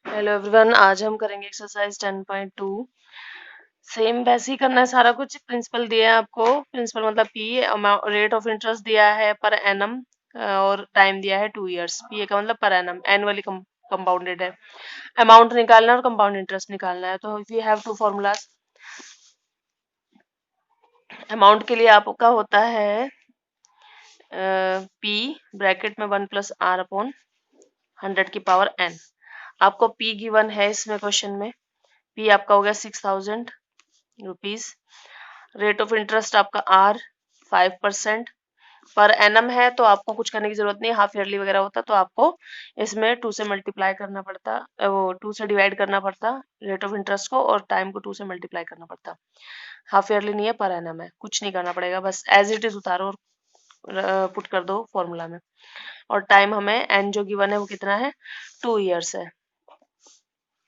Hello everyone, आज हम करेंगे एक्सरसाइज 10.2। सेम वैसे ही करना है सारा कुछ। प्रिंसिपल दिया है आपको, प्रिंसिपल मतलब पी, रेट ऑफ इंटरेस्ट दिया है पर एनम, और टाइम दिया है 2 इयर्स। पी का मतलब पर एनम, एनुअली कंपाउंडेड है। अमाउंट निकालना है और कंपाउंड इंटरेस्ट निकालना है। तो we have to formulas. Amount के लिए आपका होता है पी ब्रैकेट में 1+r/100⁻n। आपको पी गिवन है इसमें क्वेश्चन में। पी आपका हो गया 6,000 रुपीज। रेट ऑफ इंटरेस्ट आपका आर 5%। पर एनम है तो आपको कुछ करने की जरूरत नहीं, हाफ ईयरली वगैरह होता तो आपको इसमें 2 से मल्टीप्लाई करना पड़ता, वो 2 से डिवाइड करना पड़ता रेट ऑफ इंटरेस्ट को, और टाइम को 2 से मल्टीप्लाई करना पड़ता। हाफ ईयरली नहीं है, पर एनम है, कुछ नहीं करना पड़ेगा, बस एज इट इज उतारो और पुट कर दो फॉर्मूला में। और टाइम हमें एन जो गिवन है वो कितना है, 2 इयर्स है।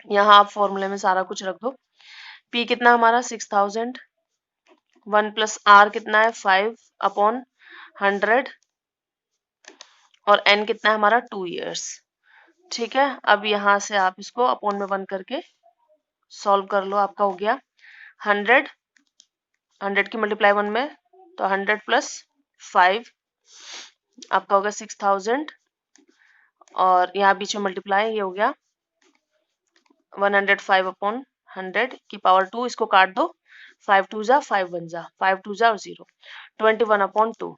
यहाँ आप फॉर्मूले में सारा कुछ रख दो। पी कितना हमारा 6,000, 1+r कितना है 5/100, और n कितना है हमारा 2 इयर्स। ठीक है, अब यहाँ से आप इसको अपॉन में 1 करके सॉल्व कर लो। आपका हो गया 100, 100 की मल्टीप्लाई 1 में, तो 100 + 5 आपका हो गया 6,000, और यहाँ बीच में मल्टीप्लाई, ये हो गया 105/100 की पावर 2। इसको काट दो, 5 2 जा 5 1 जा 5 2 जा 0, 21/2,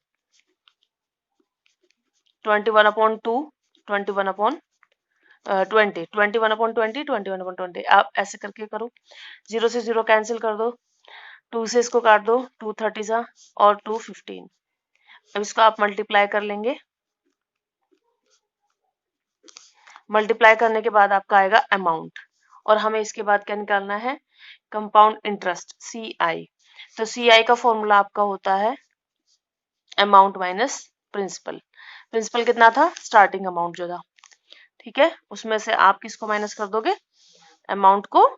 21/2, 21/20, 21/20, 21/20। आप ऐसे करके करो, 0 से 0 कैंसिल कर दो, 2 से इसको काट दो, 2 30 जा और 2 15। अब इसको आप मल्टीप्लाई कर लेंगे। मल्टीप्लाई करने के बाद आपका आएगा अमाउंट, और हमें इसके बाद क्या निकालना है, कंपाउंड इंटरेस्ट CI। तो CI का फॉर्मूला आपका होता है अमाउंट माइनस प्रिंसिपल। प्रिंसिपल कितना था, स्टार्टिंग अमाउंट जो था, ठीक है, उसमें से आप किसको माइनस कर दोगे, अमाउंट को,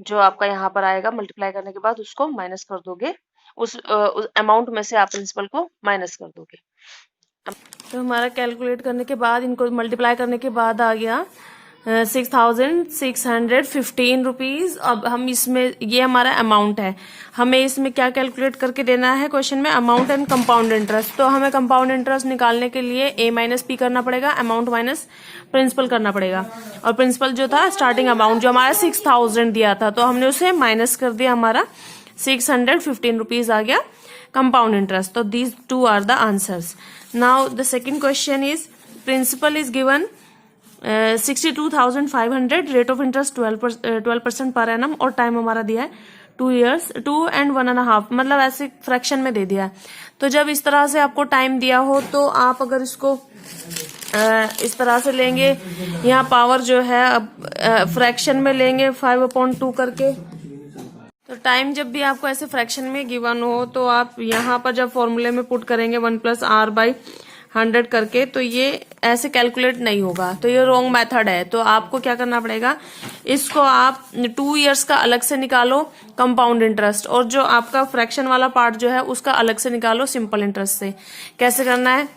जो आपका यहाँ पर आएगा मल्टीप्लाई करने के बाद उसको माइनस कर दोगे, उस अमाउंट में से आप प्रिंसिपल को माइनस कर दोगे। तो हमारा कैलकुलेट करने के बाद, इनको मल्टीप्लाई करने के बाद आ गया 6,615 रुपीज। अब हम इसमें, ये हमारा अमाउंट है, हमें इसमें क्या कैलकुलेट करके देना है क्वेश्चन में, अमाउंट एंड कंपाउंड इंटरेस्ट। तो हमें कंपाउंड इंटरेस्ट निकालने के लिए A - P करना पड़ेगा, अमाउंट माइनस प्रिंसिपल करना पड़ेगा। और प्रिंसिपल जो था स्टार्टिंग अमाउंट जो हमारा 6,000 दिया था, तो हमने उसे माइनस कर दिया, हमारा 615 रुपीज आ गया कंपाउंड इंटरेस्ट। तो these two are the answers. Now the second question is, principal is given 62,500, rate of interest 12% per annum, और टाइम हमारा दिया है 2 इयर्स, 2 and 1.5, मतलब ऐसे फ्रैक्शन में दे दिया है। तो जब इस तरह से आपको टाइम दिया हो तो आप अगर इसको इस तरह से लेंगे, यहाँ पावर जो है अब फ्रैक्शन में लेंगे 5/2 करके। तो टाइम जब भी आपको ऐसे फ्रैक्शन में गिवन हो तो आप यहाँ पर जब फॉर्मूले में पुट करेंगे 1+r/100 करके, तो ये ऐसे कैलकुलेट नहीं होगा, तो ये रॉन्ग मेथड है। तो आपको क्या करना पड़ेगा, इसको आप 2 इयर्स का अलग से निकालो कंपाउंड इंटरेस्ट, और जो आपका फ्रैक्शन वाला पार्ट जो है उसका अलग से निकालो सिंपल इंटरेस्ट से। कैसे करना है,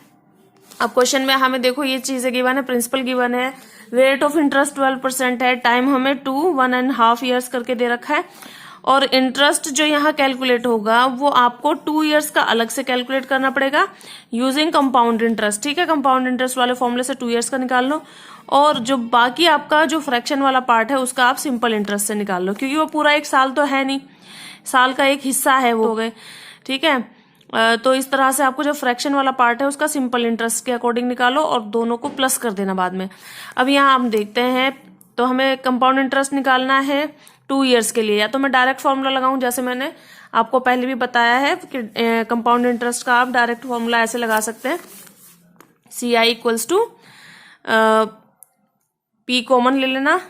अब क्वेश्चन में हमें देखो ये चीजें गिवन है, प्रिंसिपल गिवन है, रेट ऑफ इंटरेस्ट 12% है, टाइम हमें 1.5 ईयर्स करके दे रखा है, और इंटरेस्ट जो यहाँ कैलकुलेट होगा वो आपको 2 इयर्स का अलग से कैलकुलेट करना पड़ेगा यूजिंग कंपाउंड इंटरेस्ट। ठीक है, कंपाउंड इंटरेस्ट वाले फॉर्मूले से 2 इयर्स का निकाल लो, और जो बाकी आपका जो फ्रैक्शन वाला पार्ट है उसका आप सिंपल इंटरेस्ट से निकाल लो, क्योंकि वो पूरा एक साल तो है नहीं, साल का एक हिस्सा है वो हो गए। ठीक है, तो इस तरह से आपको जो फ्रैक्शन वाला पार्ट है उसका सिंपल इंटरेस्ट के अकॉर्डिंग निकालो, और दोनों को प्लस कर देना बाद में। अब यहाँ हम देखते हैं, तो हमें कंपाउंड इंटरेस्ट निकालना है 2 इयर्स के लिए। या तो मैं डायरेक्ट फॉर्मूला लगाऊं, जैसे मैंने आपको पहले भी बताया है कि कंपाउंड इंटरेस्ट का आप डायरेक्ट फॉर्मूला ऐसे लगा सकते हैं, CI = P कॉमन ले लेना,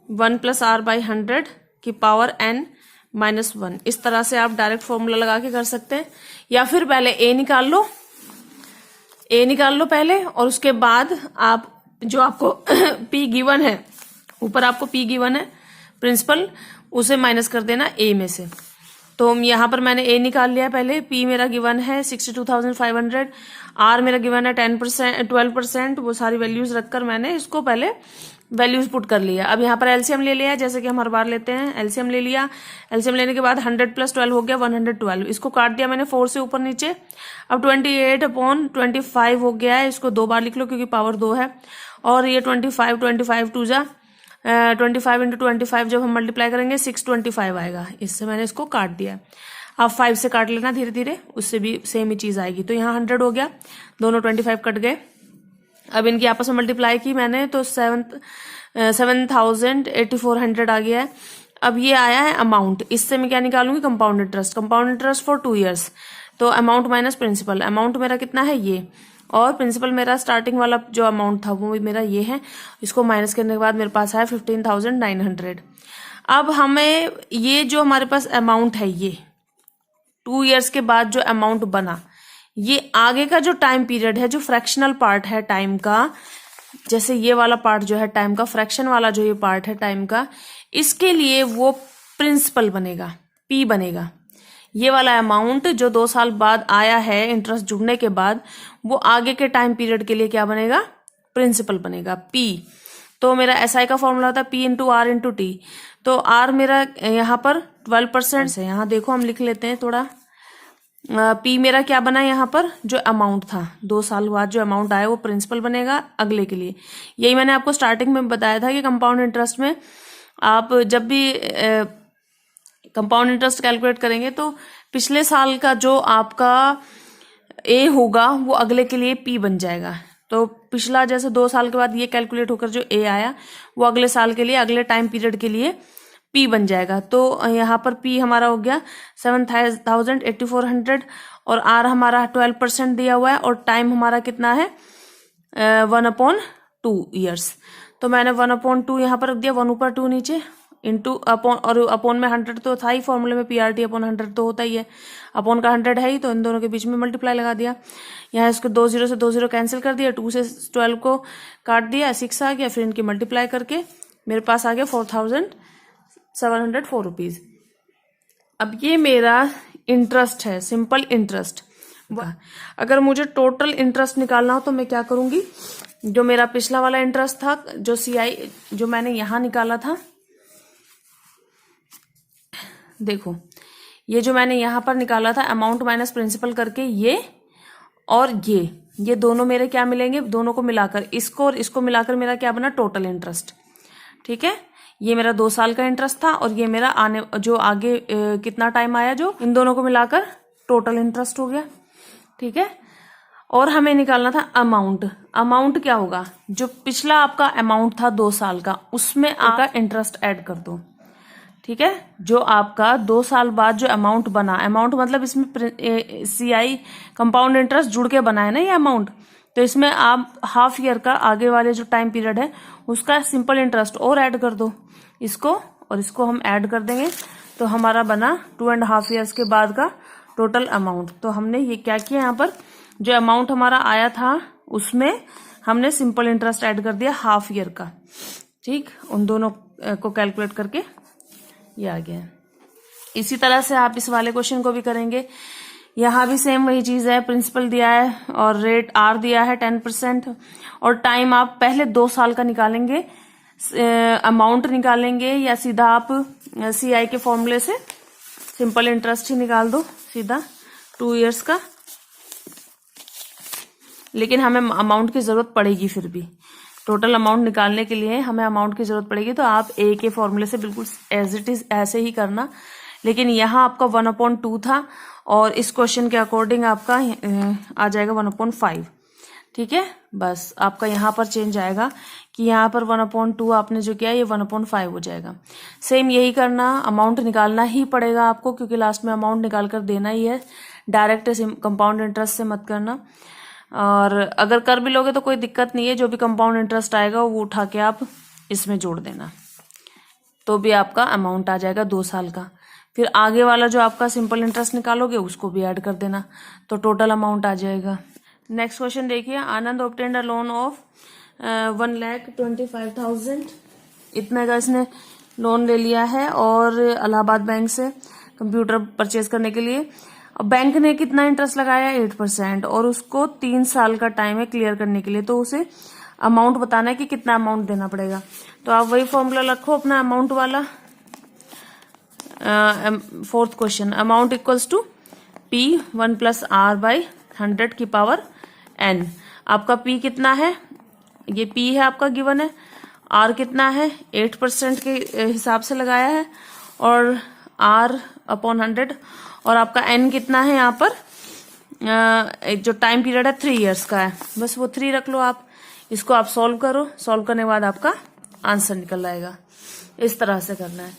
1+r/100 की पावर n - 1। इस तरह से आप डायरेक्ट फॉर्मूला लगा के कर सकते हैं, या फिर पहले A निकाल लो, A निकाल लो पहले, और उसके बाद आप जो आपको P गिवन है, ऊपर आपको P गिवन है प्रिंसिपल, उसे माइनस कर देना A में से। तो यहाँ पर मैंने A निकाल लिया पहले, P मेरा गिवन है 62,500, R मेरा गिवन है 12%, वो सारी वैल्यूज रखकर मैंने इसको पहले वैल्यूज पुट कर लिया। अब यहाँ पर एलसीएम ले लिया, जैसे कि हम हर बार लेते हैं। एलसीएम ले लिया, एलसीएम लेने के बाद 100 + 12 हो गया 112। इसको काट दिया मैंने 4 से ऊपर नीचे। अब 28/25 हो गया है, इसको 2 बार लिख लो क्योंकि पावर 2 है। और ये 25 2 जा 25 × 25 जब हम मल्टीप्लाई करेंगे 625 आएगा। इससे मैंने इसको काट दिया। अब 5 से काट लेना धीरे धीरे, उससे भी सेम ही चीज आएगी। तो यहाँ 100 हो गया, दोनों 25 कट गए। अब इनकी आपस में मल्टीप्लाई की मैंने तो 7,8400 आ गया है। अब ये आया है अमाउंट, इससे मैं क्या निकालूंगी? Compound interest. Compound interest for 2 years, तो अमाउंट माइनस प्रिंसिपल। अमाउंट मेरा कितना है? ये, और प्रिंसिपल मेरा स्टार्टिंग वाला जो अमाउंट था वो मेरा ये है। इसको माइनस करने के बाद मेरे पास आया 15,900। अब हमें ये जो हमारे पास अमाउंट है, ये 2 ईयर्स के बाद जो अमाउंट बना, ये आगे का जो टाइम पीरियड है, जो फ्रैक्शनल पार्ट है टाइम का, जैसे ये वाला पार्ट जो है टाइम का, फ्रैक्शन वाला जो ये पार्ट है टाइम का, इसके लिए वो प्रिंसिपल बनेगा, पी बनेगा। ये वाला अमाउंट जो 2 साल बाद आया है इंटरेस्ट जुड़ने के बाद, वो आगे के टाइम पीरियड के लिए क्या बनेगा? प्रिंसिपल बनेगा, पी। तो मेरा एसआई का फॉर्मूला होता है P × R × T। तो R मेरा यहाँ पर 12% है। यहाँ देखो हम लिख लेते हैं थोड़ा। P मेरा क्या बना यहाँ पर? जो अमाउंट था 2 साल बाद जो अमाउंट आया वो प्रिंसिपल बनेगा अगले के लिए। यही मैंने आपको स्टार्टिंग में बताया था कि कंपाउंड इंटरेस्ट में आप जब भी कंपाउंड इंटरेस्ट कैलकुलेट करेंगे तो पिछले साल का जो आपका ए होगा वो अगले के लिए पी बन जाएगा। तो पिछला जैसे 2 साल के बाद ये कैलकुलेट होकर जो ए आया वो अगले साल के लिए, अगले टाइम पीरियड के लिए पी बन जाएगा। तो यहाँ पर पी हमारा हो गया 7,8400 और आर हमारा 12% दिया हुआ है और टाइम हमारा कितना है? 1/2 ईयर्स। तो मैंने 1/2 यहाँ पर रख दिया, 1 ऊपर 2 नीचे, इंटू अपॉन, और अपॉन में 100 तो था ही फॉर्मूले में, PRT/100 तो होता ही है। अपॉन का 100 है ही, तो इन दोनों के बीच में मल्टीप्लाई लगा दिया। यहाँ इसको 2 0 से 2 0 कैंसिल कर दिया, 2 से 12 को काट दिया, 6 आ गया। फिर इनकी मल्टीप्लाई करके मेरे पास आ गया 4,704 रुपीज। अब ये मेरा इंटरेस्ट है, सिंपल इंटरेस्ट। अगर मुझे टोटल इंटरेस्ट निकालना हो तो मैं क्या करूंगी? जो मेरा पिछला वाला इंटरेस्ट था, जो CI जो मैंने यहां निकाला था, देखो ये जो मैंने यहां पर निकाला था अमाउंट माइनस प्रिंसिपल करके, ये और ये दोनों मेरे क्या मिलेंगे? दोनों को मिलाकर, इसको और इसको मिलाकर मेरा क्या बना? Total interest. ठीक है, ये मेरा 2 साल का इंटरेस्ट था और ये मेरा आने जो आगे कितना टाइम आया, जो इन दोनों को मिलाकर टोटल इंटरेस्ट हो गया। ठीक है, और हमें निकालना था अमाउंट। अमाउंट क्या होगा? जो पिछला आपका अमाउंट था 2 साल का, उसमें आपका इंटरेस्ट ऐड कर दो। ठीक है, जो आपका 2 साल बाद जो अमाउंट बना, अमाउंट मतलब इसमें CI कंपाउंड इंटरेस्ट जुड़ के बना है ना ये अमाउंट, तो इसमें आप हाफ ईयर का आगे वाले जो टाइम पीरियड है उसका सिंपल इंटरेस्ट और ऐड कर दो। इसको और इसको हम ऐड कर देंगे तो हमारा बना 2.5 ईयर्स के बाद का टोटल अमाउंट। तो हमने ये क्या किया, यहाँ पर जो अमाउंट हमारा आया था उसमें हमने सिंपल इंटरेस्ट ऐड कर दिया हाफ ईयर का। ठीक, उन दोनों को कैलकुलेट करके ये आ गया। इसी तरह से आप इस वाले क्वेश्चन को भी करेंगे। यहाँ भी सेम वही चीज है, प्रिंसिपल दिया है और रेट आर दिया है 10% और टाइम आप पहले 2 साल का निकालेंगे, अमाउंट निकालेंगे, या सीधा आप CI के फॉर्मूले से सिंपल इंटरेस्ट ही निकाल दो सीधा 2 इयर्स का। लेकिन हमें अमाउंट की जरूरत पड़ेगी, फिर भी टोटल अमाउंट निकालने के लिए हमें अमाउंट की जरूरत पड़ेगी। तो आप ए के फॉर्मूले से बिल्कुल एज इट इज ऐसे ही करना। लेकिन यहाँ आपका 1/2 था और इस क्वेश्चन के अकॉर्डिंग आपका आ जाएगा 1/5। ठीक है, बस आपका यहाँ पर चेंज आएगा कि यहाँ पर 1/2 आपने जो किया ये 1/5 हो जाएगा। सेम यही करना, अमाउंट निकालना ही पड़ेगा आपको क्योंकि लास्ट में अमाउंट निकाल कर देना ही है। डायरेक्ट कंपाउंड इंटरेस्ट से मत करना, और अगर कर भी लोगे तो कोई दिक्कत नहीं है, जो भी कंपाउंड इंटरेस्ट आएगा वो उठा के आप इसमें जोड़ देना, तो भी आपका अमाउंट आ जाएगा 2 साल का। फिर आगे वाला जो आपका सिंपल इंटरेस्ट निकालोगे उसको भी ऐड कर देना, तो टोटल अमाउंट आ जाएगा। नेक्स्ट क्वेश्चन देखिए, आनंद ऑब्टेन्ड अ लोन ऑफ 1,25,000, इतने का इसने लोन ले लिया है और इलाहाबाद बैंक से कंप्यूटर परचेज करने के लिए। बैंक ने कितना इंटरेस्ट लगाया? 8% और उसको 3 साल का टाइम है क्लियर करने के लिए, तो उसे अमाउंट बताना है कि कितना अमाउंट देना पड़ेगा। तो आप वही फॉर्मूला रखो अपना अमाउंट वाला। Fourth question, amount equals to P 1 + R by 100 की पावर n। आपका P कितना है, ये P है आपका गिवन है, R कितना है 8% के हिसाब से लगाया है, और R/100, और आपका n कितना है यहाँ पर, जो टाइम पीरियड है 3 इयर्स का है, बस वो 3 रख लो आप। इसको आप सॉल्व करो, सॉल्व करने के बाद आपका आंसर निकल आएगा। इस तरह से करना है।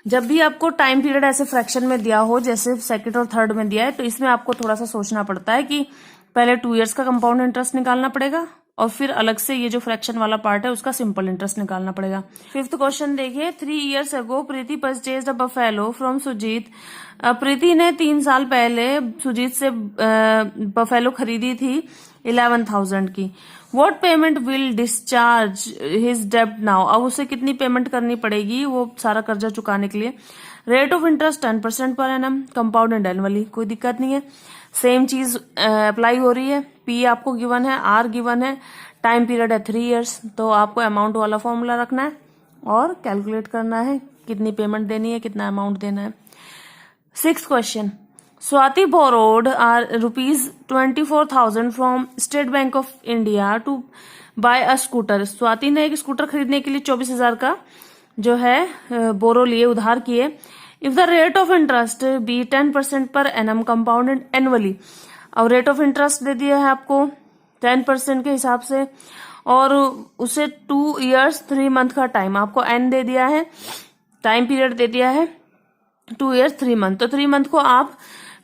जब भी आपको टाइम पीरियड ऐसे फ्रैक्शन में दिया हो, जैसे सेकंड और थर्ड में दिया है, तो इसमें आपको थोड़ा सा सोचना पड़ता है कि पहले 2 इयर्स का कंपाउंड इंटरेस्ट निकालना पड़ेगा, और फिर अलग से ये जो फ्रैक्शन वाला पार्ट है उसका सिंपल इंटरेस्ट निकालना पड़ेगा। फिफ्थ क्वेश्चन देखिए, 3 years ago Preeti purchased a buffalo from Sujeet. Preeti ने 3 साल पहले सुजीत से बफेलो खरीदी थी 11,000 की। What payment will discharge his डेब्ट नाउ। अब उसे कितनी पेमेंट करनी पड़ेगी वो सारा कर्जा चुकाने के लिए। Rate of interest 10% per annum, compounded annually, कोई दिक्कत नहीं है। सेम चीज अप्लाई हो रही है। P आपको गिवन है, R गिवन है, टाइम पीरियड है 3 इयर्स। तो आपको अमाउंट वाला फॉर्मूला रखना है और कैलकुलेट करना है कितनी पेमेंट देनी है, कितना अमाउंट देना है। 6th question, Swati borrowed ₹24,000 from State Bank of India to buy a scooter. Swati ने एक स्कूटर खरीदने के लिए 24,000 का जो है बोरो लिए, उधार किए। If the rate of interest be 10% per annum compounded annually. और रेट ऑफ इंटरेस्ट दे दिया है आपको 10% के हिसाब से, और उसे 2 years 3 month का टाइम आपको n दे दिया है, टाइम पीरियड दे दिया है 2 years 3 month। तो 3 month को आप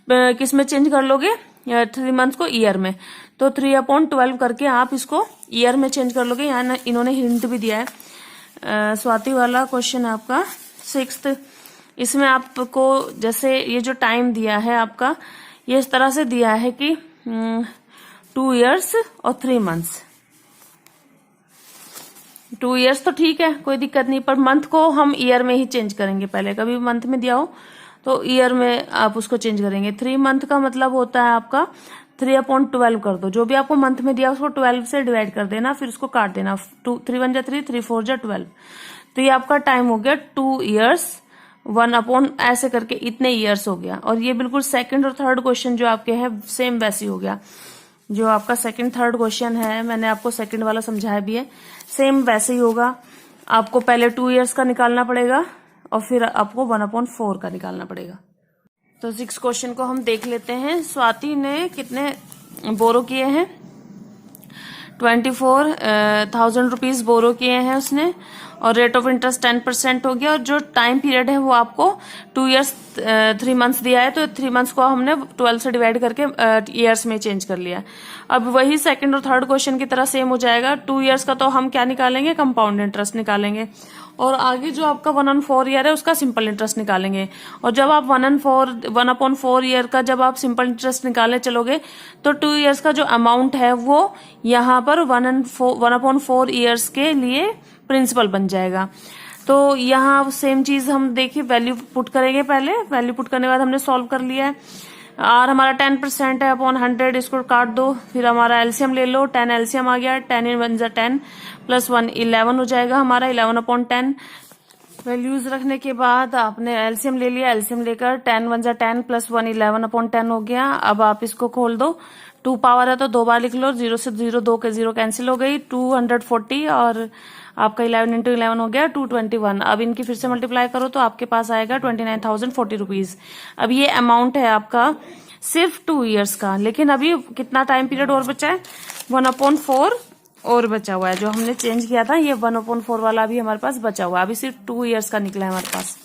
किस में चेंज कर लोगे, 3 month को ईयर में, तो 3/12 करके आप इसको ईयर में चेंज कर लोगे। यहाँ इन्होंने हिंट भी दिया है। स्वाति वाला क्वेश्चन है आपका 6th। इसमें आपको जैसे ये जो टाइम दिया है आपका, ये इस तरह से दिया है कि 2 years और 3 months। 2 years तो ठीक है, कोई दिक्कत नहीं, पर मंथ को हम ईयर में ही चेंज करेंगे। पहले कभी मंथ में दिया हो तो ईयर में आप उसको चेंज करेंगे। 3 month का मतलब होता है आपका 3/12 कर दो, जो भी आपको मंथ में दिया उसको 12 से डिवाइड कर देना, फिर उसको काट देना। 3 1 3, 3 4 12। तो ये आपका टाइम हो गया 2 years 1/, ऐसे करके इतने ईयर्स हो गया। और ये बिल्कुल सेकंड और थर्ड क्वेश्चन जो आपके हैं सेम वैसे ही हो गया। जो आपका सेकंड थर्ड क्वेश्चन है, मैंने आपको सेकंड वाला समझाया भी है, सेम वैसे ही होगा। आपको पहले 2 years का निकालना पड़ेगा और फिर आपको 1/4 का निकालना पड़ेगा। तो 6 क्वेश्चन को हम देख लेते हैं। स्वाति ने कितने बोरो किए हैं, 24,000 रुपीज बोरो किए हैं उसने, और रेट ऑफ इंटरेस्ट 10% हो गया, और जो टाइम पीरियड है वो आपको 2 years 3 months दिया है, तो 3 months को हमने 12 से डिवाइड करके ईयर्स में चेंज कर लिया। अब वही सेकंड और थर्ड क्वेश्चन की तरह सेम हो जाएगा। 2 years का तो हम क्या निकालेंगे, कंपाउंड इंटरेस्ट निकालेंगे, और आगे जो आपका 1/4 ईयर है उसका सिंपल इंटरेस्ट निकालेंगे। और जब आप 1/4 ईयर का जब आप सिंपल इंटरेस्ट निकालने चलोगे तो 2 years का जो अमाउंट है वो यहाँ पर 1/4 ईयर्स के लिए प्रिंसिपल बन जाएगा। तो यहाँ सेम चीज हम देखिए, वैल्यू पुट करेंगे। पहले वैल्यू पुट करने के बाद हमने सॉल्व कर लिया है। आर हमारा 10% है अपॉन 100, इसको काट दो, फिर हमारा एलसीएम ले लो, 10 एलसीएम आ गया, 10 × 1 = 10 + 1 11 हो जाएगा हमारा, 11/10। वैल्यूज रखने के बाद आपने एलसीएम ले लिया, एलसीएम लेकर 10 × 1 = 10 + 1 11/10 हो गया। अब आप इसको खोल दो, 2 पावर है तो 2 बार लिख लो, 0 से 0 2 के 0 कैंसिल हो गई, 240, और आपका 11 × 11 हो गया 221। अब इनकी फिर से मल्टीप्लाई करो तो आपके पास आएगा 29,040 रुपीज। अब ये अमाउंट है आपका सिर्फ 2 years का, लेकिन अभी कितना टाइम पीरियड और बचा है, 1/4 और बचा हुआ है। जो हमने चेंज किया था ये 1/4 वाला भी हमारे पास बचा हुआ है, अभी सिर्फ 2 years का निकला है हमारे पास।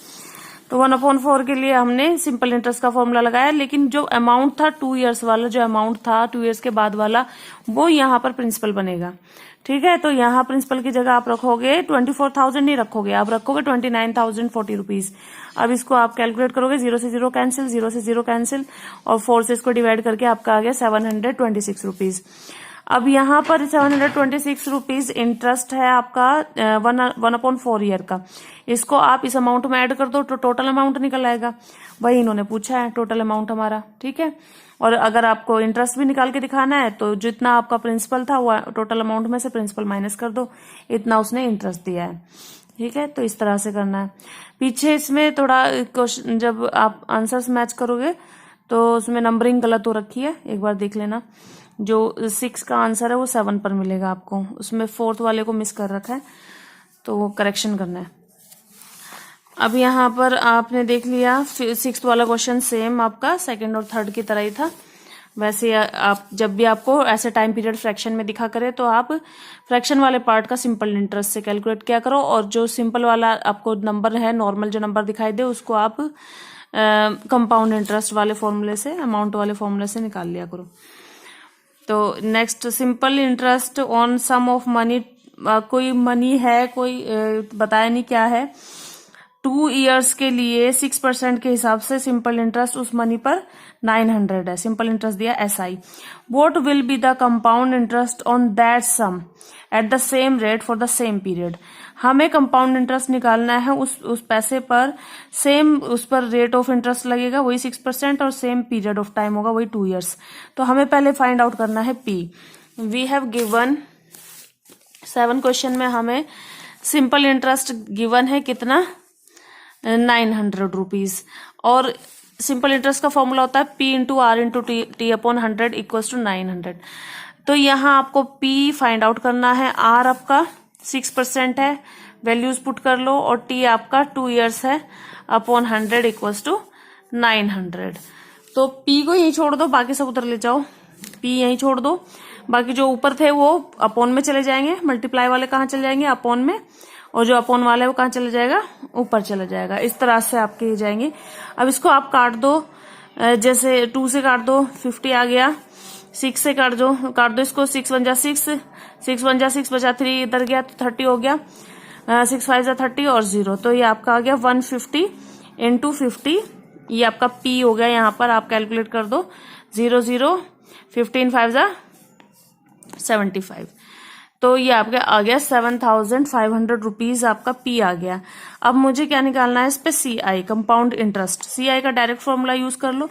तो 1/4 के लिए हमने सिंपल इंटरेस्ट का फॉर्मूला लगाया, लेकिन जो अमाउंट था 2 years वाला, जो अमाउंट था 2 years के बाद वाला, वो यहाँ पर प्रिंसिपल बनेगा। ठीक है, तो यहाँ प्रिंसिपल की जगह आप रखोगे 24,000 नहीं रखोगे, आप रखोगे 29,040 रुपीज। अब इसको आप कैलकुलेट करोगे, 0 से 0 कैंसिल, 0 से 0 कैंसिल, और 4 से इसको डिवाइड करके आपका आ गया 726 रुपीज। अब यहाँ पर 726 रुपीज इंटरेस्ट है आपका 1/4 ईयर का। इसको आप इस अमाउंट में ऐड कर दो तो टोटल अमाउंट निकल आएगा। वही इन्होंने पूछा है, टोटल अमाउंट हमारा। ठीक है, और अगर आपको इंटरेस्ट भी निकाल के दिखाना है तो जितना आपका प्रिंसिपल था वो टोटल अमाउंट में से प्रिंसिपल माइनस कर दो, इतना उसने इंटरेस्ट दिया है। ठीक है, तो इस तरह से करना है। पीछे इसमें थोड़ा क्वेश्चन जब आप आंसर्स मैच करोगे तो उसमें नंबरिंग गलत हो रखी है, एक बार देख लेना। जो 6 का आंसर है वो 7 पर मिलेगा आपको, उसमें 4th वाले को मिस कर रखा है, तो वो करेक्शन करना है। अब यहाँ पर आपने देख लिया 6th वाला क्वेश्चन सेम आपका 2nd और 3rd की तरह ही था। वैसे आप जब भी आपको ऐसे टाइम पीरियड फ्रैक्शन में दिखा करे तो आप फ्रैक्शन वाले पार्ट का सिंपल इंटरेस्ट से कैलकुलेट किया करो, और जो सिंपल वाला आपको नंबर है, नॉर्मल जो नंबर दिखाई दे, उसको आप कंपाउंड इंटरेस्ट वाले फॉर्मूले से, अमाउंट वाले फॉर्मूले से निकाल लिया करो। तो next, simple interest on sum of money. कोई मनी है, कोई बताया नहीं क्या है, 2 ईयर्स के लिए 6% के हिसाब से सिंपल इंटरेस्ट उस मनी पर 900 है, सिंपल इंटरेस्ट दिया SI। What will be the compound interest on that sum at the same rate for the same period. हमें कंपाउंड इंटरेस्ट निकालना है उस पैसे पर, सेम उस पर रेट ऑफ इंटरेस्ट लगेगा वही 6% और सेम पीरियड ऑफ टाइम होगा वही 2 ईयर्स। तो हमें पहले फाइंड आउट करना है P। We have given 7 question में हमें सिंपल इंटरेस्ट गिवन है कितना, 900 रुपीज, और सिंपल इंटरेस्ट का फॉर्मूला होता है P into R into T upon 100 equals to 900। तो यहाँ आपको P फाइंड आउट करना है, R आपका 6% है, वैल्यूज पुट कर लो, और T आपका 2 ईयर्स है अपॉन 100 इक्वल्स टू 900। तो P को यहीं छोड़ दो, बाकी सब उधर ले जाओ, P यहीं छोड़ दो, बाकी जो ऊपर थे वो अपॉन में चले जाएंगे, मल्टीप्लाई वाले कहाँ चले जाएंगे, अपॉन में, और जो अपॉन वाला है वो कहाँ चला जाएगा, ऊपर चला जाएगा। इस तरह से आपके जाएंगे। अब इसको आप काट दो, जैसे 2 से काट दो 50 आ गया, 6 से काट दो इसको, 6 1 जा 6, 6 1 जा 6 बचा 3 इधर गया तो 30 हो गया, 6 5 जा 30 और 0, तो ये आपका आ गया 150 इंटू 50, ये आपका P हो गया। यहाँ पर आप कैलकुलेट कर दो, 0 0 15 5 जा 75, तो ये आपका आ गया 7500 रुपीज आपका P आ गया। अब मुझे क्या निकालना है इस पे, CI कंपाउंड इंटरेस्ट। CI का डायरेक्ट फॉर्मूला यूज कर लो,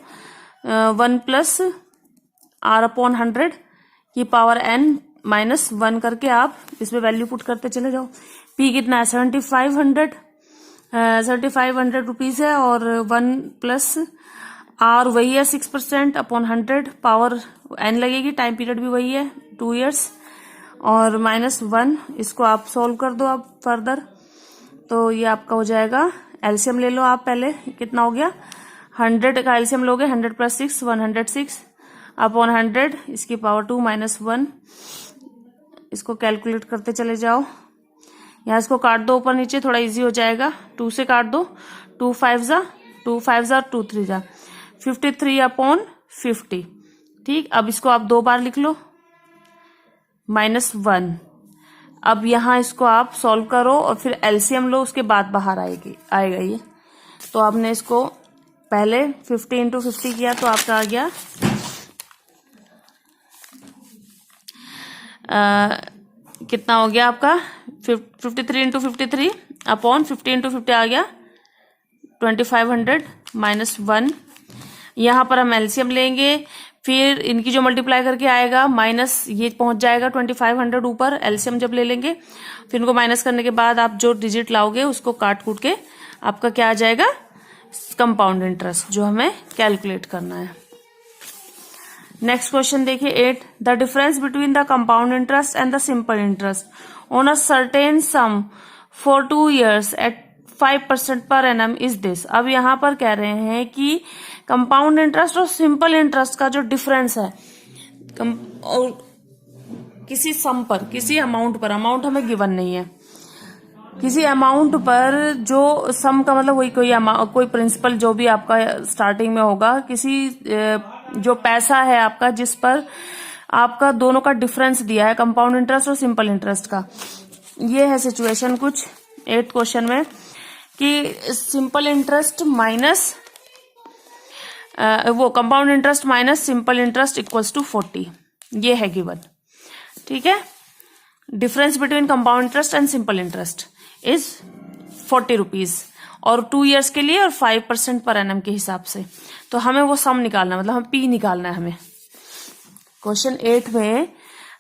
1 प्लस R अपॉन 100 की पावर n माइनस 1 करके आप इसमें वैल्यू पुट करते चले जाओ। P कितना है, 7500 रुपीज है, और 1 प्लस R वही है 6% अपॉन 100, पावर n लगेगी, टाइम पीरियड भी वही है 2 ईयर्स, और -1, इसको आप सोल्व कर दो अब फर्दर, तो ये आपका हो जाएगा। एलसीएम ले लो आप पहले, कितना हो गया, 100 का एलसीएम लोगे, 100 प्लस 6 106 अपॉन 100, इसकी पावर 2 -1, इसको कैलकुलेट करते चले जाओ। यहाँ इसको काट दो ऊपर नीचे, थोड़ा इजी हो जाएगा, 2 से काट दो, 2 5 जा 2 3 जा 53 अपॉन 50। ठीक, अब इसको आप 2 बार लिख लो, -1। अब यहाँ इसको आप सॉल्व करो और फिर एलसीएम लो, उसके बाद बाहर आएगा ये। तो आपने इसको पहले 50 इंटू 50 किया तो आपका आ गया कितना हो गया आपका, 53 इंटू 53 अपॉन 50 इंटू 50 आ गया 2500 -1। यहाँ पर हम एलसीएम लेंगे, फिर इनकी जो मल्टीप्लाई करके आएगा माइनस ये पहुंच जाएगा 2500 ऊपर, एलसीएम जब ले लेंगे फिर इनको माइनस करने के बाद आप जो डिजिट लाओगे उसको काट कूट के आपका क्या आ जाएगा, कंपाउंड इंटरेस्ट, जो हमें कैलकुलेट करना है। नेक्स्ट क्वेश्चन देखिए 8, the difference between the compound interest and the simple interest on a certain sum for 2 years at 5% पर एनम इज दिस। अब यहाँ पर कह रहे हैं कि कंपाउंड इंटरेस्ट और सिंपल इंटरेस्ट का जो डिफरेंस है, और किसी सम पर, किसी अमाउंट पर, अमाउंट हमें गिवन नहीं है, किसी अमाउंट पर जो सम का मतलब वही कोई प्रिंसिपल जो भी आपका स्टार्टिंग में होगा, किसी जो पैसा है आपका जिस पर आपका दोनों का डिफरेंस दिया है, कंपाउंड इंटरेस्ट और सिंपल इंटरेस्ट का। ये है सिचुएशन कुछ 8 क्वेश्चन में कि सिंपल इंटरेस्ट माइनस वो compound interest minus simple interest equals to 40, ये है गिवन। ठीक है, difference between compound interest and simple interest is 40 rupees और 2 ईयर्स के लिए और 5% पर एनम के हिसाब से। तो हमें वो सम निकालना है, मतलब हम पी निकालना है हमें। क्वेश्चन 8 में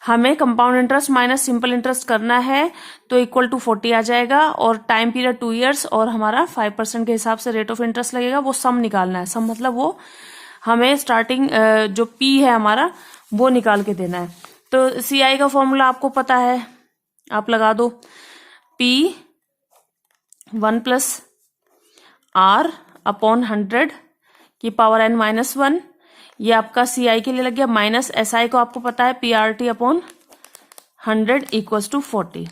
हमें compound interest minus simple interest करना है, तो इक्वल टू 40 आ जाएगा, और टाइम पीरियड 2 ईयर्स और हमारा 5% के हिसाब से रेट ऑफ इंटरेस्ट लगेगा। वो सम निकालना है। सम मतलब वो हमें स्टार्टिंग जो पी है हमारा वो निकाल के देना है। तो CI का फॉर्मूला आपको पता है, आप लगा दो, P 1 + R अपॉन 100 की पावर n - 1। ये आपका CI के लिए लग गया, माइनस SI को आपको पता है PRT अपॉन 100 इक्वल्स टू 40।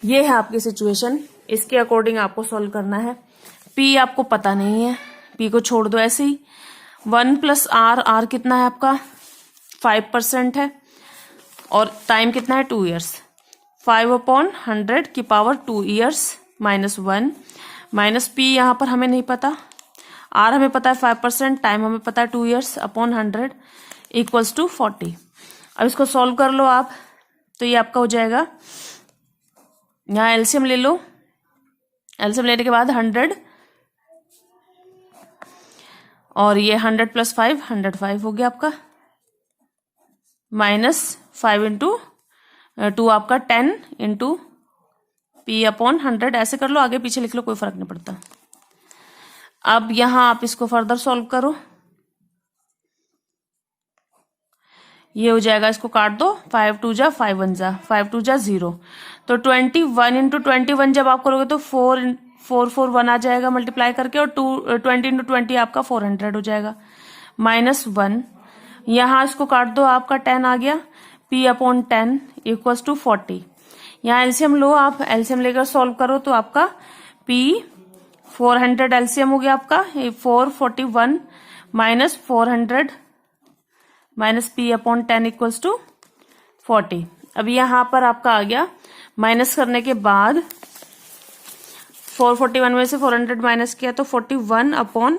ये है आपकी सिचुएशन, इसके अकॉर्डिंग आपको सॉल्व करना है। P आपको पता नहीं है, P को छोड़ दो ऐसे ही। 1 + R, R कितना है आपका 5% है, और टाइम कितना है 2 ईयर्स। 5/100 की पावर 2 ईयर्स -1 माइनस P यहाँ पर हमें नहीं पता, R हमें पता है 5%, टाइम हमें पता है 2 ईयर्स अपॉन 100 इक्वल्स टू 40। अब इसको सॉल्व कर लो आप, तो ये आपका हो जाएगा, यहाँ एलसीएम ले लो, एलसीएम लेने के बाद 100 और ये 100 + 5 105 हो गया आपका, -5 × 2 आपका 10 × P अपॉन 100। ऐसे कर लो, आगे पीछे लिख लो, कोई फर्क नहीं पड़ता। अब यहां आप इसको फर्दर सॉल्व करो, ये हो जाएगा, इसको काट दो, 5 × 2 = 5 × 1 = 5 × 2 = 0। तो 21 × 21 जब आप करोगे तो 441 आ जाएगा मल्टीप्लाई करके, और 20 × 20 आपका 400 हो जाएगा, -1। यहाँ इसको काट दो, आपका 10 आ गया, P अपॉन 10 इक्वल्स टू 40। यहाँ एलसीएम लो, आप एलसीएम लेकर सॉल्व करो, तो आपका P 400 एलसीएम हो गया आपका, 441 - 400 minus P upon 10 equals to 40। अब यहाँ पर आपका आ गया, माइनस करने के बाद 441 में से 400 माइनस किया तो 41 अपॉन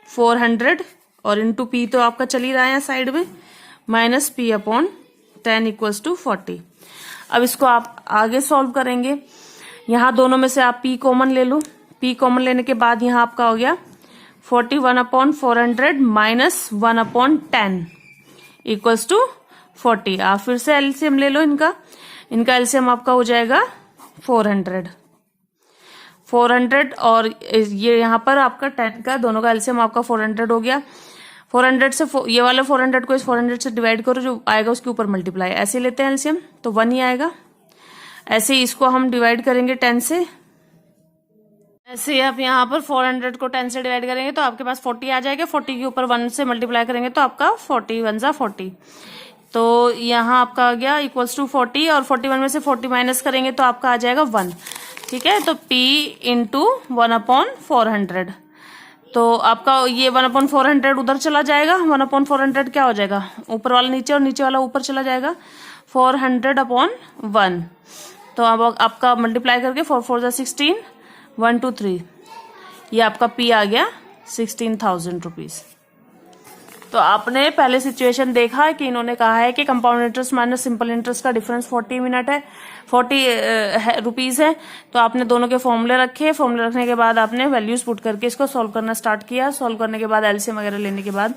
400 और इंटू P तो आपका चल ही रहा है साइड में, minus P upon 10 equals to 40। अब इसको आप आगे सॉल्व करेंगे, यहाँ दोनों में से आप P कॉमन ले लो, P कॉमन लेने के बाद यहाँ आपका हो गया 41 upon 400 minus 1 upon 10 equals to 40। आप फिर से एलसीएम ले लो, इनका एलसीएम आपका हो जाएगा 400 और ये यहाँ पर आपका 10 का दोनों का एलसीएम आपका 400 हो गया। 400 से ये वाले 400 को इस 400 से डिवाइड करो, जो आएगा उसके ऊपर मल्टीप्लाई, ऐसे लेते हैं एलसीएम तो 1 ही आएगा। ऐसे ही इसको हम डिवाइड करेंगे 10 से, ऐसे ही आप यहाँ पर 400 को 10 से डिवाइड करेंगे तो आपके पास 40 आ जाएगा। 40 के ऊपर 1 से मल्टीप्लाई करेंगे तो आपका 40 1 = 40, तो यहाँ आपका आ गया इक्वल्स टू 40, और 41 में से 40 माइनस करेंगे तो आपका आ जाएगा 1। ठीक है, तो P × 1 अपॉन 400, तो आपका ये 1 अपॉन 400 उधर चला जाएगा, 1 अपॉन 400 क्या हो जाएगा, ऊपर वाला नीचे और नीचे वाला ऊपर चला जाएगा, 400 अपॉन 1। तो अब आपका मल्टीप्लाई करके 4 4 = 16, 1 2 3, ये आपका P आ गया 16,000 रुपीज। तो आपने पहले सिचुएशन देखा है कि इन्होंने कहा है कि compound interest minus simple interest का डिफरेंस 40 रुपीज है। तो आपने दोनों के फॉर्मूले रखे, फॉर्मूले रखने के बाद आपने वैल्यूज पुट करके इसको सॉल्व करना स्टार्ट किया। सॉल्व करने के बाद एलसीएम वगैरह लेने के बाद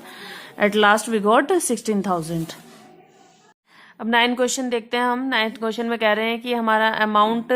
एट लास्ट वी गॉट 16,000। अब 9 क्वेश्चन देखते हैं हम। 9th क्वेश्चन में कह रहे हैं कि हमारा amount,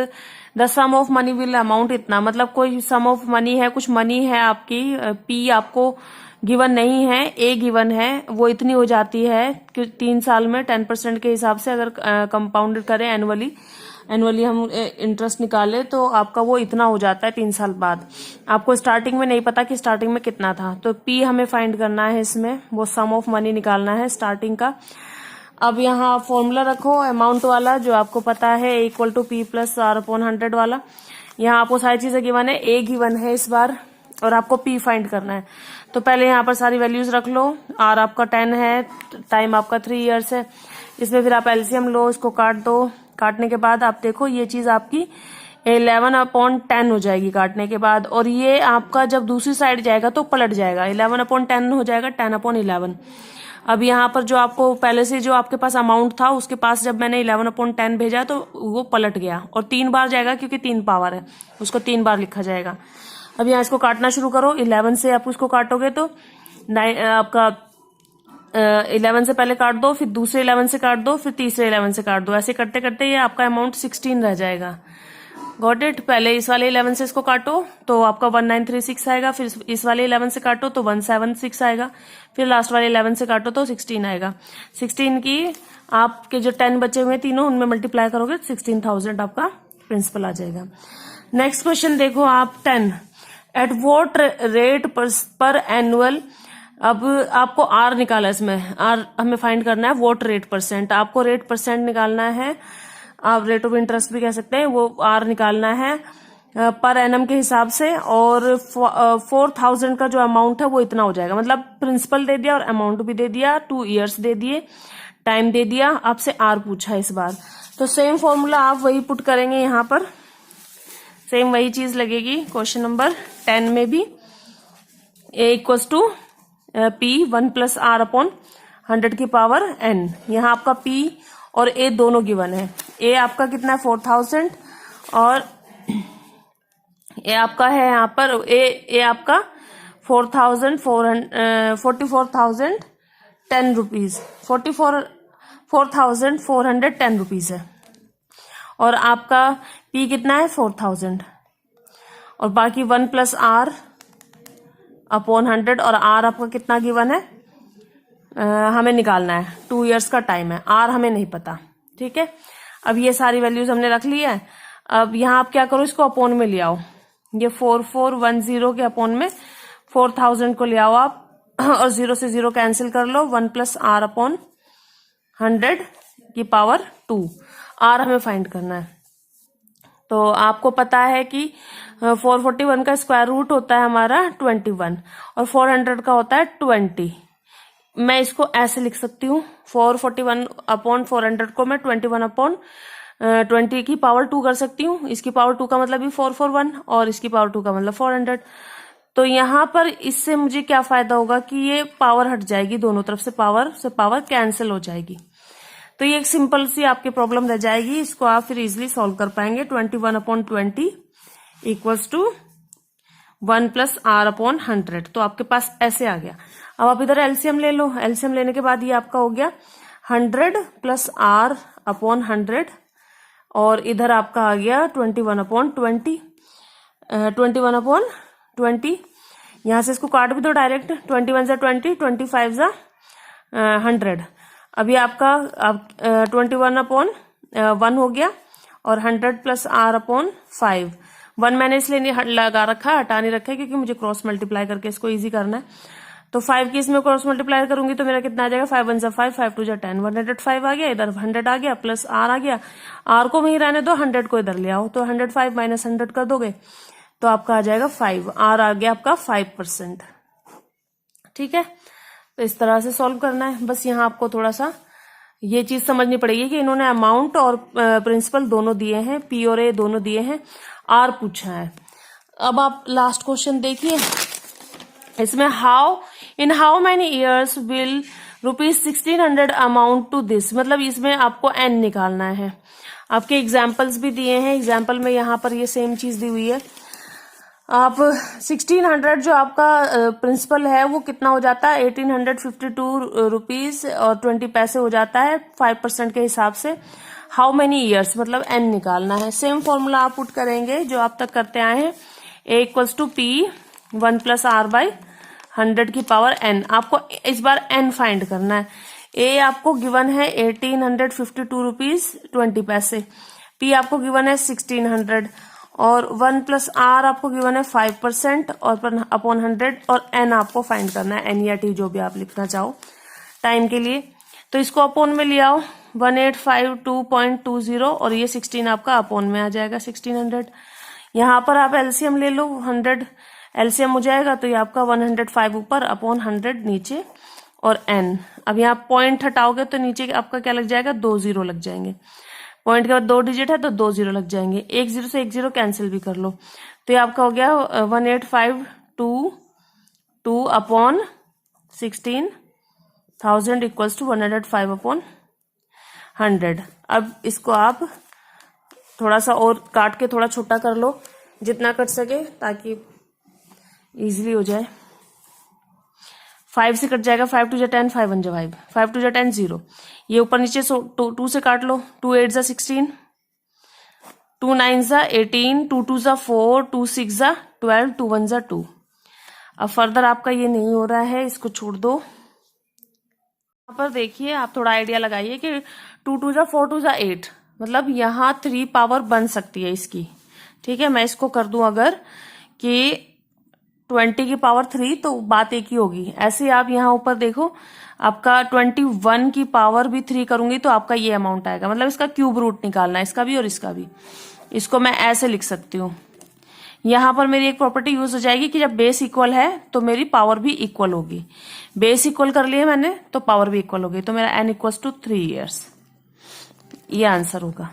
the sum of money will amount इतना, मतलब कोई सम ऑफ मनी है, कुछ मनी है आपकी, P आपको गिवन नहीं है, A गिवन है, वो इतनी हो जाती है कि 3 साल में 10% के हिसाब से अगर कंपाउंडेड करें एनुअली हम इंटरेस्ट निकाले तो आपका वो इतना हो जाता है 3 साल बाद। आपको स्टार्टिंग में नहीं पता कि स्टार्टिंग में कितना था, तो P हमें फाइंड करना है, इसमें वो सम ऑफ मनी निकालना है स्टार्टिंग का। अब यहाँ फॉर्मूला रखो अमाउंट वाला जो आपको पता है, equal to P + R upon 100 वाला। यहाँ आपको सारी चीजें गिवन है, A गिवन है इस बार, और आपको P फाइंड करना है। तो पहले यहाँ पर सारी वैल्यूज रख लो। R आपका 10 है, टाइम आपका 3 इयर्स है, इसमें फिर आप एलसीएम लो, इसको काट दो। काटने के बाद आप देखो ये चीज आपकी 11 अपॉन 10 हो जाएगी काटने के बाद, और ये आपका जब दूसरी साइड जाएगा तो पलट जाएगा, 11 अपॉन 10 हो जाएगा 10 अपॉन 11। अब यहाँ पर जो आपको पहले से जो आपके पास अमाउंट था उसके पास जब मैंने 11/10 भेजा तो वो पलट गया और 3 बार जाएगा क्योंकि 3 पावर है, उसको 3 बार लिखा जाएगा। अब यहाँ इसको काटना शुरू करो। 11 से आप उसको काटोगे तो आपका 11 से पहले काट दो, फिर दूसरे 11 से काट दो, फिर तीसरे 11 से काट दो। ऐसे करते करते ये आपका अमाउंट 16 रह जाएगा। Got it. पहले इस वाले 11 से इसको काटो तो आपका 1936 आएगा, फिर इस वाले 11 से काटो तो 176 आएगा, फिर लास्ट वाले 11 से काटो तो 16 आएगा। 16 की आपके जो 10 बचे हुए तीनों उनमें मल्टीप्लाई करोगे 16,000 आपका प्रिंसिपल आ जाएगा। नेक्स्ट क्वेश्चन देखो आप 10 एट वॉट रेट पर एनुअल। अब आपको आर निकाला, इसमें आर हमें फाइंड करना है वॉट रेट परसेंट। आपको रेट परसेंट निकालना है, आप रेट ऑफ इंटरेस्ट भी कह सकते हैं, वो आर निकालना है पर एनम के हिसाब से। और 4,000 का जो अमाउंट है वो इतना हो जाएगा, मतलब प्रिंसिपल दे दिया और अमाउंट भी दे दिया, 2 ईयर्स दे दिए, टाइम दे दिया, आपसे आर पूछा इस बार। तो सेम फॉर्मूला आप वही पुट करेंगे, यहाँ पर सेम वही चीज लगेगी क्वेश्चन नंबर 10 में भी। ए इक्वल्स टू पी 1 + r/100 की पावर n। यहाँ आपका p और a दोनों गिवन है। a आपका कितना है 4,000 और a आपका है यहाँ पर a आपका 44,410 रुपीज, 4,410 रुपीज है। और आपका p कितना है 4,000 और बाकी 1 + r/100 और r आपका कितना गिवन है हमें निकालना है। 2 ईयर्स का टाइम है, r हमें नहीं पता। ठीक है, अब ये सारी वैल्यूज हमने रख ली है। अब यहाँ आप क्या करो, इसको अपॉन में ले आओ। ये 4410 के अपॉन में 4,000 को ले आओ आप और 0 से 0 कैंसिल कर लो। 1 + r/100 की पावर 2। r हमें फाइंड करना है। तो आपको पता है कि 441 का स्क्वायर रूट होता है हमारा 21 और 400 का होता है 20। मैं इसको ऐसे लिख सकती हूँ, 441/400 को मैं 21/20 की पावर 2 कर सकती हूँ। इसकी पावर 2 का मतलब भी 441 और इसकी पावर 2 का मतलब 400। तो यहाँ पर इससे मुझे क्या फायदा होगा कि ये पावर हट जाएगी, दोनों तरफ से पावर कैंसिल हो जाएगी। तो ये एक सिंपल सी आपकी प्रॉब्लम रह जाएगी, इसको आप फिर इजिली सॉल्व कर पाएंगे। 21/20 इक्वल्स टू 1 + r/100। तो आपके पास ऐसे आ गया। अब आप इधर एलसीएम ले लो। एलसीएम लेने के बाद ये आपका हो गया 100 + r/100 और इधर आपका आ गया 21/20। 21/20 यहां से इसको काट भी दो डायरेक्ट। 21 × 20, 25 × 100। अभी आपका 21/1 हो गया और 100 + r/5। 1 मैंने इसलिए लगा रखा, हटा नहीं रखा क्योंकि मुझे क्रॉस मल्टीप्लाई करके इसको इजी करना है। तो 5 की इसमें क्रॉस मल्टीप्लाई करूंगी तो मेरा कितना आ जाएगा 5 × 1 = 5, 5 × 2 = 10, 105 आ गया। इधर 100 आ गया प्लस r आ गया। r को वहीं रहने दो, 100 को इधर ले आओ। तो 105 - 100 कर दोगे तो आपका आ जाएगा 5। r आ गया आपका 5%। ठीक है, तो इस तरह से सॉल्व करना है। बस यहाँ आपको थोड़ा सा ये चीज समझनी पड़ेगी कि इन्होंने अमाउंट और प्रिंसिपल दोनों दिए हैं, p और a दोनों दिए हैं, r पूछा है। अब आप लास्ट क्वेश्चन देखिए, इसमें in how many years will ₹1600 amount to this. मतलब इसमें आपको n निकालना है। आपके एग्जाम्पल्स भी दिए हैं, एग्जाम्पल में यहाँ पर ये सेम चीज दी हुई है। आप 1600 जो आपका प्रिंसिपल है वो कितना हो जाता है 1852 रुपीज और 20 पैसे हो जाता है 5% के हिसाब से। हाउ मेनी ईयर्स मतलब n निकालना है। सेम फॉर्मूला आप पुट करेंगे जो आप तक करते आए हैं। a equals to p 1 + r/100 की पावर n। आपको इस बार n फाइंड करना है। a आपको गिवन है 1852 रुपीज 20 पैसे, p आपको गिवन है 1600 और 1 + r आपको गिवन है 5% और /100 और n आपको फाइंड करना है, n या t जो भी आप लिखना चाहो टाइम के लिए। तो इसको अपॉन में ले आओ 1852.20 और ये 16 आपका अपॉन में आ जाएगा 1600। यहाँ पर आप एलसीएम ले लो, 100 एलसीएम हो जाएगा तो ये आपका 105 ऊपर अपॉन 100 नीचे और n। अब यहाँ पॉइंट हटाओगे तो नीचे आपका क्या लग जाएगा 2 0 लग जाएंगे। पॉइंट के बाद 2 डिजिट है तो 2 0 लग जाएंगे। 1 0 से 1 0 कैंसिल भी कर लो तो ये आपका हो गया 1852 अपॉन 1000 इक्वल्स टू 105/100। अब इसको आप थोड़ा सा और काट के थोड़ा छोटा कर लो जितना कट सके, ताकि इजीली हो जाए। 5 से कट जाएगा, 5 2 10, 5 1 5, 5 2 10 0। ये ऊपर नीचे 2 से काट लो, 2 8 16, 2 9 18, 2 2 4, 2 6 12, 2 1 2। अब फर्दर आपका ये नहीं हो रहा है, इसको छोड़ दो। यहाँ पर देखिए, आप थोड़ा आइडिया लगाइए कि 2 2 4 2 8, मतलब यहाँ 3 पावर बन सकती है इसकी। ठीक है, मैं इसको कर दूं अगर कि 20 की पावर 3, तो बात एक ही होगी। ऐसे आप यहाँ ऊपर देखो, आपका 21 की पावर भी 3 करूंगी तो आपका ये अमाउंट आएगा। मतलब इसका क्यूब रूट निकालना है, इसका भी और इसका भी। इसको मैं ऐसे लिख सकती हूँ। यहाँ पर मेरी एक प्रॉपर्टी यूज हो जाएगी कि जब बेस इक्वल है तो मेरी पावर भी इक्वल होगी। बेस इक्वल कर लिए मैंने तो पावर भी इक्वल होगी, तो मेरा n इक्वल्स टू 3 ईयर्स। ये आंसर होगा।